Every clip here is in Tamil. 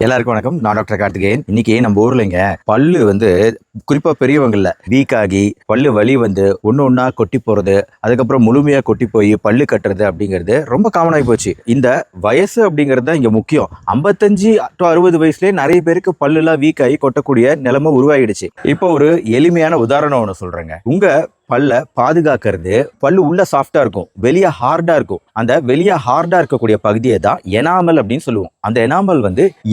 எல்லாருக்கும் வணக்கம். நான் டாக்டர் கார்த்திகேயன். இன்னைக்கு நம்ம ஊர்லங்க பல்லு குறிப்பா பெரியவங்கல்ல வீக் ஆகி பல்லு வலி ஒண்ணு ஒண்ணா கொட்டி போறது, அதுக்கப்புறம் முழுமையா கொட்டி போய் பல்லு கட்டுறது அப்படிங்கிறது ரொம்ப காமன் ஆகி போச்சு. இந்த வயசு அப்படிங்கிறது தான் இங்க முக்கியம். 55 to 60 வயசுலயே நிறைய பேருக்கு பல்லு எல்லாம் வீக் ஆகி கொட்டக்கூடிய நிலைமை உருவாகிடுச்சு. இப்போ ஒரு எளிமையான உதாரணம் ஒண்ணு சொல்றேங்க. உங்க பல்ல பாதுகாக்கிறது பல்லு உள்ள சாஃப்டா இருக்கும், வெளியே ஹார்டா இருக்கும். அந்த வெளியே ஹார்டா இருக்கக்கூடிய பகுதியை தான் எனாமல் அப்படின்னு சொல்லுவோம். அந்த எனாமல்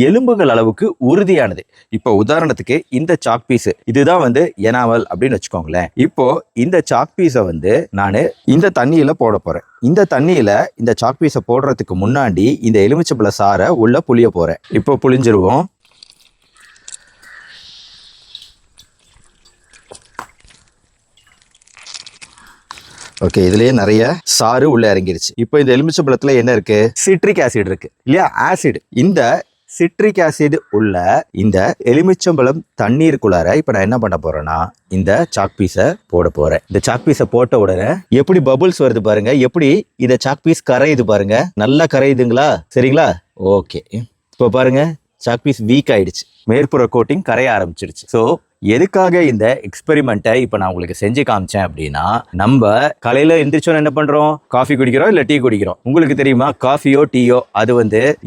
எலும்புகள் அளவுக்கு உறுதியானது. இப்போ உதாரணத்துக்கு இந்த சாக் பீஸ் இதுதான் எனாமல் அப்படின்னு வச்சுக்கோங்களேன். இப்போ இந்த சாக் பீஸை நான் இந்த தண்ணியில போட போறேன். இந்த தண்ணியில இந்த சாக் பீஸை போடுறதுக்கு முன்னாடி இந்த எலுமிச்சம்பழ சாறை உள்ள புளிய போறேன். இப்போ புளிஞ்சிருவோம். ஓகே, இதுலயே நிறைய சாறு உள்ள இறங்கிருச்சு. இப்போ இந்த எலுமிச்சம்பழத்துல என்ன இருக்கு? சிட்ரிக் ஆசிட் இருக்கு இல்லையா, ஆசிட். இந்த சிட்ரிக் ஆசிட் உள்ள இந்த எலுமிச்சம்பழம் தண்ணீருக்குள்ளார இப்ப நான் என்ன பண்ண போறேன்னா இந்த சாக் பீஸை போட போறேன். இந்த சாக் பீஸை போட்ட உடனே எப்படி பபுள்ஸ் வருது பாருங்க, எப்படி இந்த சாக் பீஸ் கரையுது பாருங்க. நல்லா கரையுதுங்களா? சரிங்களா? ஓகே, இப்போ பாருங்க சாக் பீஸ் வீக் ஆயிடுச்சு, மேற்புற கோட்டிங் கரைய ஆரம்பிச்சிருச்சு. ஸோ எதுக்காக இந்த எக்ஸ்பெரிமெண்ட்டை இப்போ நான் உங்களுக்கு செஞ்சு காமிச்சேன் அப்படின்னா, நம்ம காலையில எந்திரிச்சோன்னு என்ன பண்றோம்? காஃபி குடிக்கிறோம் இல்லை டீ குடிக்கிறோம். உங்களுக்கு தெரியுமா, காஃபியோ டீயோ அது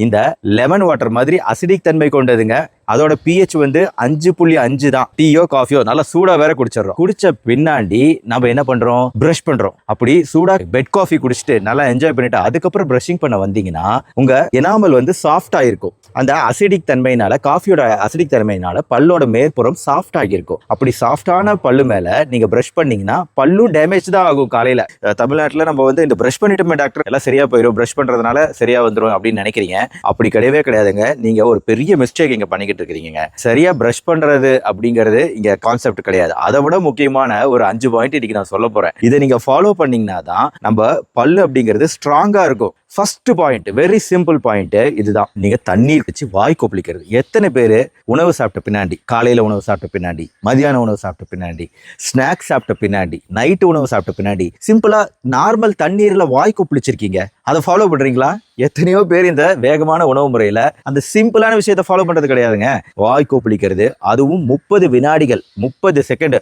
இந்த லெமன் வாட்டர் மாதிரி அசிடிக் தன்மை கொண்டதுங்க. அதோட pH 5.5 தான். டீயோ காஃபியோ நல்லா சூடா வேற குடிச்சிடறோம். குடிச்ச பின்னாடி நம்ம என்ன பண்றோம்? பிரஷ் பண்றோம். அப்படி சூடா பெட் காஃபி குடிச்சிட்டு நல்லா என்ஜாய் பண்ணிட்டு அதுக்கப்புறம் பிரஷிங் பண்ண வந்தீங்கன்னா உங்க எனாமல் சாஃப்டா இருக்கும். அந்த அசிடிக் தன்மையினால, காஃபியோட அசிடிக் தன்மையினால பல்லோட மேற்புறம் சாஃப்ட் ஆகியிருக்கும். அப்படி சாஃப்டான பல்லு மேல நீங்க பிரஷ் பண்ணீங்கன்னா பல்லும் டேமேஜ் தான் ஆகும். காலையில தமிழ்நாட்டுல நம்ம இந்த பிரஷ் பண்ணிட்டோமே டாக்டர் எல்லாம் சரியா போயிடும், பிரஷ் பண்றதுனால சரியா வந்துடும் அப்படின்னு நினைக்கிறீங்க. அப்படி கிடையவே கிடையாதுங்க. நீங்க ஒரு பெரிய மிஸ்டேக் இங்க பண்ணிக்கிட்டு இருக்கிறீங்க. சரியா பிரஷ் பண்றது அப்படிங்கிறது இங்க கான்செப்ட் கிடையாது. அதை விட முக்கியமான ஒரு 5 பாயிண்ட் இன்னைக்கு நான் சொல்ல போறேன். இதை நீங்க ஃபாலோ பண்ணீங்கன்னா தான் நம்ம பல்லு அப்படிங்கிறது ஸ்ட்ராங்கா இருக்கும். First point, very simple point இதுதான். நீங்க தண்ணீர் வச்சு வாய் கொப்பளிக்கிறது. எத்தனை பேர் உணவு சாப்பிட்ட பின்னாடி, காலையில உணவு சாப்பிட்ட பின்னாடி, மதியான உணவு சாப்பிட்ட பின்னாடி, ஸ்நாக்ஸ் சாப்பிட்ட பின்னாடி, நைட்டு உணவு சாப்பிட்ட பின்னாடி சிம்பிளா நார்மல் தண்ணீர்ல வாய் கொப்பளிச்சிருக்கீங்க? அதை ஃபாலோ பண்றீங்களா? எத்தனையோ பேர் இந்த வேகமான உணவு முறையில அந்த சிம்பிளான விஷயத்தை ஃபாலோ பண்றது கிடையாதுங்க. வாய் கொப்பளிக்கிறது, அதுவும் 30 வினாடிகள் 30 செகண்ட்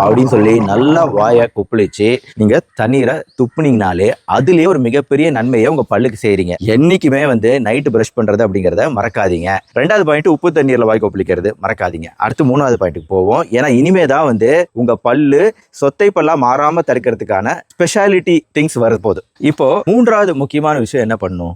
அப்படின்னு சொல்லி நல்லா வாயை கொப்பளிச்சு நீங்க தண்ணீரை துப்புனீங்கனாலே அதுலயே ஒரு மிகப்பெரிய நன்மையை உங்க பல்லுக்கு செய்றீங்க. என்னைக்குமே நைட்டு பிரஷ் பண்றது அப்படிங்கிறத மறக்காதீங்க. 2வது பாயிண்ட், உப்பு தண்ணீர்ல வாய் கொப்பளிக்கிறது மறக்காதீங்க. அடுத்து 3வது பாயிண்ட்டுக்கு போவோம். ஏன்னா இனிமேதான் உங்க பல்லு சொத்தை பல்லா மாறாம தடுக்கிறதுக்கான ஸ்பெஷாலிட்டி திங்ஸ் வரப்போகுது. இப்போ 3வது முக்கியமான விஷயம் என்ன பண்ணும்?